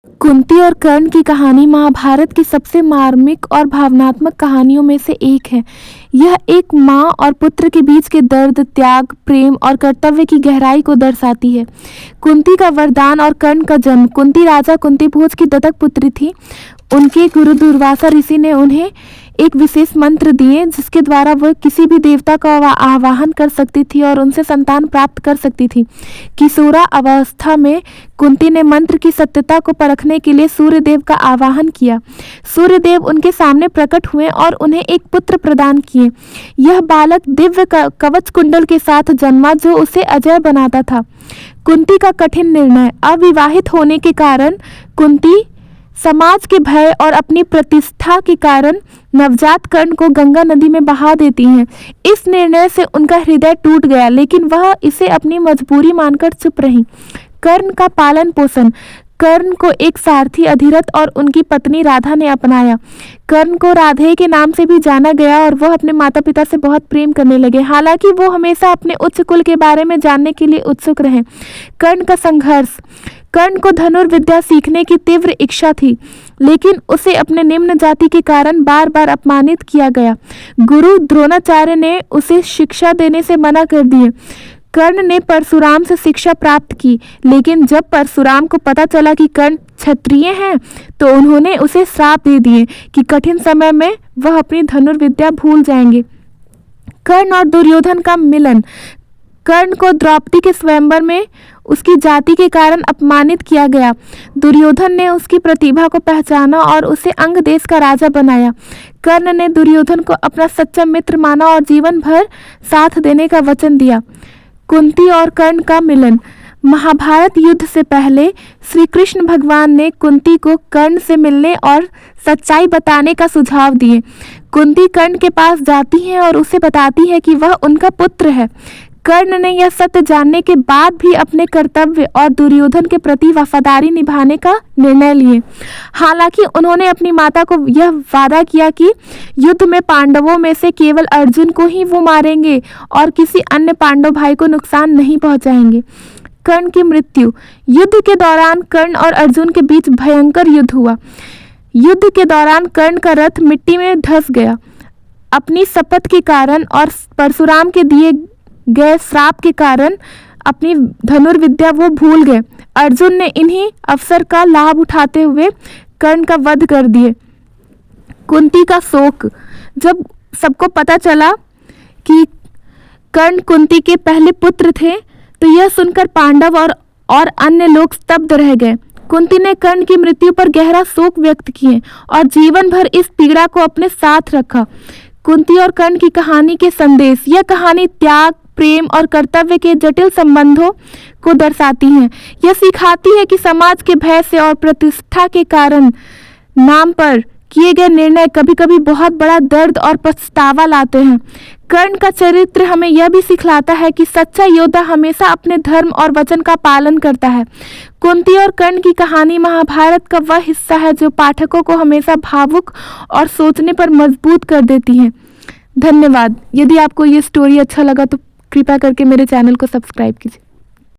कुंती और कर्ण की कहानी महाभारत की सबसे मार्मिक और भावनात्मक कहानियों में से एक है। यह एक माँ और पुत्र के बीच के दर्द, त्याग, प्रेम और कर्तव्य की गहराई को दर्शाती है। कुंती का वरदान और कर्ण का जन्म। कुंती राजा कुंतीभोज की दत्तक पुत्री थी। उनके गुरु दुर्वासा ऋषि ने उन्हें एक विशेष मंत्र दिए जिसके द्वारा वह किसी भी देवता का आवाहन कर सकती थी और उनसे संतान प्राप्त कर सकती थी। किशोरा अवस्था में कुंती ने मंत्र की सत्यता को परखने के लिए सूर्यदेव का आवाहन किया। सूर्यदेव उनके सामने प्रकट हुए और उन्हें एक पुत्र प्रदान किए। यह बालक दिव्य कवच कुंडल के साथ जन्मा जो उसे अजय बनाता था। कुंती का कठिन निर्णय। अविवाहित होने के कारण कुंती समाज के भय और अपनी प्रतिष्ठा के कारण नवजात कर्ण को गंगा नदी में बहा देती हैं। इस निर्णय से उनका हृदय टूट गया, लेकिन वह इसे अपनी मजबूरी मानकर चुप रहीं। कर्ण का पालन पोषण। कर्ण को एक सारथी अधिरथ और उनकी पत्नी राधा ने अपनाया। कर्ण को राधे के नाम से भी जाना गया और वह अपने माता पिता से बहुत प्रेम करने लगे। हालांकि वो हमेशा अपने उच्च कुल के बारे में जानने के लिए उत्सुक रहे। कर्ण का संघर्ष। कर्ण को धनुर्विद्या सीखने की तीव्र इच्छा थी, लेकिन उसे अपने निम्न जाति के कारण बार बार अपमानित किया गया। गुरु द्रोणाचार्य ने उसे शिक्षा देने से मना कर दिए। कर्ण ने परशुराम से शिक्षा प्राप्त की, लेकिन जब परशुराम को पता चला कि कर्ण क्षत्रिय हैं तो उन्होंने उसे श्राप दे दिए कि कठिन समय में वह अपनी धनुर्विद्या भूल जाएंगे। कर्ण और दुर्योधन का मिलन। कर्ण को द्रौपदी के स्वयंवर में उसकी जाति के कारण अपमानित किया गया। दुर्योधन ने उसकी प्रतिभा को पहचाना और उसे अंग देश का राजा बनाया। कर्ण ने दुर्योधन को अपना सच्चा मित्र माना और जीवन भर साथ देने का वचन दिया। कुंती और कर्ण का मिलन। महाभारत युद्ध से पहले श्री कृष्ण भगवान ने कुंती को कर्ण से मिलने और सच्चाई बताने का सुझाव दिए। कुंती कर्ण के पास जाती है और उसे बताती है कि वह उनका पुत्र है। कर्ण ने यह सत्य जानने के बाद भी अपने कर्तव्य और दुर्योधन के प्रति वफादारी निभाने का निर्णय लिए। हालांकि उन्होंने अपनी माता को यह वादा किया कि युद्ध में पांडवों में से केवल अर्जुन को ही वो मारेंगे और किसी अन्य पांडव भाई को नुकसान नहीं पहुंचाएंगे। कर्ण की मृत्यु। युद्ध के दौरान कर्ण और अर्जुन के बीच भयंकर युद्ध हुआ। युद्ध के दौरान कर्ण का रथ मिट्टी में धंस गया। अपनी शपथ के कारण और परशुराम के दिए गए श्राप के कारण अपनी धनुर्विद्या वो भूल गए। अर्जुन ने इन्हीं अवसर का लाभ उठाते हुए कर्ण का वध कर दिए। कुंती का शोक। जब सबको पता चला कि कर्ण कुंती के पहले पुत्र थे तो यह सुनकर पांडव और अन्य लोग स्तब्ध रह गए। कुंती ने कर्ण की मृत्यु पर गहरा शोक व्यक्त किए और जीवन भर इस पीड़ा को अपने साथ रखा। कुंती और कर्ण की कहानी के संदेश। यह कहानी त्याग, प्रेम और कर्तव्य के जटिल संबंधों को दर्शाती है। यह सिखाती है कि समाज के भय से और प्रतिष्ठा के कारण नाम पर किए गए निर्णय कभी कभी बहुत बड़ा दर्द और पछतावा लाते हैं। कर्ण का चरित्र हमें यह भी सिखलाता है कि सच्चा योद्धा हमेशा अपने धर्म और वचन का पालन करता है। कुंती और कर्ण की कहानी महाभारत का वह हिस्सा है जो पाठकों को हमेशा भावुक और सोचने पर मजबूत कर देती है। धन्यवाद। यदि आपको ये स्टोरी अच्छा लगा तो कृपया करके मेरे चैनल को सब्सक्राइब कीजिए।